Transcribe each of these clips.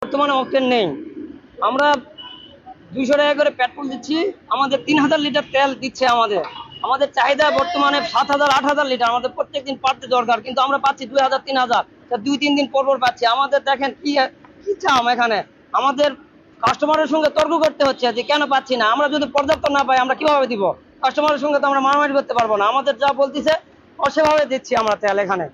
বর্তমানে অকটেন নেই। আমরা 200 টাকা করে পেট্রোল দিচ্ছি, আমাদের 3000 লিটার তেল দিচ্ছে। আমাদের চাহিদা বর্তমানে 7000 8000 লিটার আমাদের প্রত্যেকদিন পাচ্ছি দরকার, কিন্তু আমরা পাচ্ছি 2000 3000, 2-3 দিন পর পর পাচ্ছি। আমাদের দেখেন কি কি চাম এখানে, আমাদের কাস্টমারের সঙ্গে তর্ক করতে হচ্ছে যে কেন পাচ্ছি না। আমরা যদি পর্যাপ্ত না পাই আমরা কিভাবে দিব? কাস্টমারের সঙ্গে তো আমরা মারামারি করতে পারবো না। আমাদের যা বলতেছে সেভাবে দিচ্ছি আমরা তেল এখানে।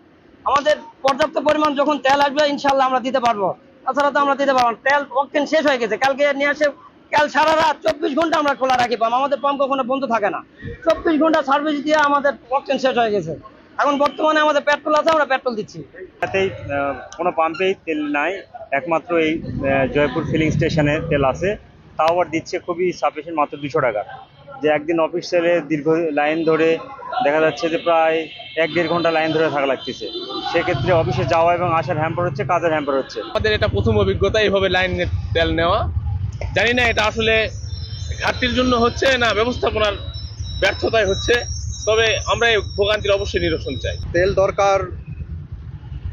আমাদের পর্যাপ্ত পরিমাণ যখন তেল আসবে ইনশাল্লাহ আমরা দিতে পারবো, তাছাড়া তো আমরা দিতে পারবো না। তেল অকটেন শেষ হয়ে গেছে, কালকে নিয়ে আসে, কাল সারা রাত 24 ঘন্টা আমরা খোলা রাখি পাম্প, আমাদের পাম্প কখনো বন্ধ থাকে না। 24 ঘন্টা সার্ভিস দিয়ে আমাদের অকটেন শেষ হয়ে গেছে। এখন বর্তমানে আমাদের পেট্রোল আছে, আমরা পেট্রোল দিচ্ছি। তাতেই কোনো পাম্পেই তেল নাই, একমাত্র এই জয়পুর ফিলিং স্টেশনে তেল আছে, তাও আবার দিচ্ছে খুবই সাফিসিয়েন্ট, মাত্র 200 টাকা। যে একদিন অফিস ছেড়ে দীর্ঘ লাইন ধরে দেখা যাচ্ছে যে প্রায় 1-1.5 ঘন্টা লাইন ধরে থাকা লাগতেছে। সেক্ষেত্রে অফিসে যাওয়া এবং আসার হ্যাম্পার হচ্ছে, কাজের হ্যাম্পার হচ্ছে। আমাদের এটা প্রথম অভিজ্ঞতা এইভাবে লাইনের তেল নেওয়া। জানি না এটা আসলে ঘাটতির জন্য হচ্ছে না ব্যবস্থাপনার ব্যর্থতায় হচ্ছে, তবে আমরা এই ভোগান্তির অবশ্যই নিরসন চাই। তেল দরকার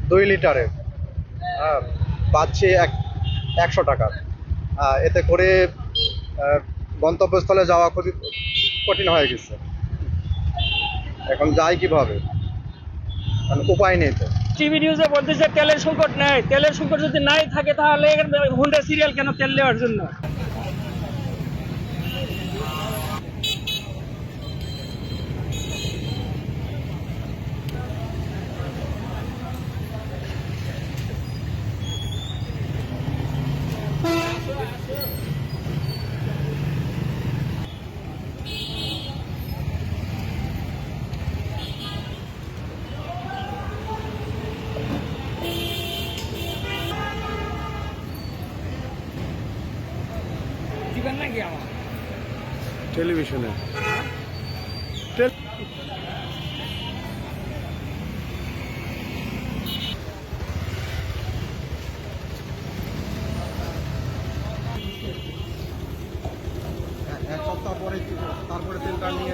2 লিটারের, পাচ্ছি 100 টাকা। এতে করে গন্তব্যস্থলে যাওয়া খুবই কঠিন হয়ে গেছে। এখন যাই কিভাবে, উপায় নেই তো। টিভি নিউজে বলতেছে তেলের সংকট নাই, তেলের সংকট যদি নাই থাকে তাহলে হুন্ডা সিরিয়াল কেন তেল নেওয়ার জন্য? দিবেন নাকি আমার টেলিভিশনে এক সপ্তাহ পরে তারপরে তেলটা নিয়ে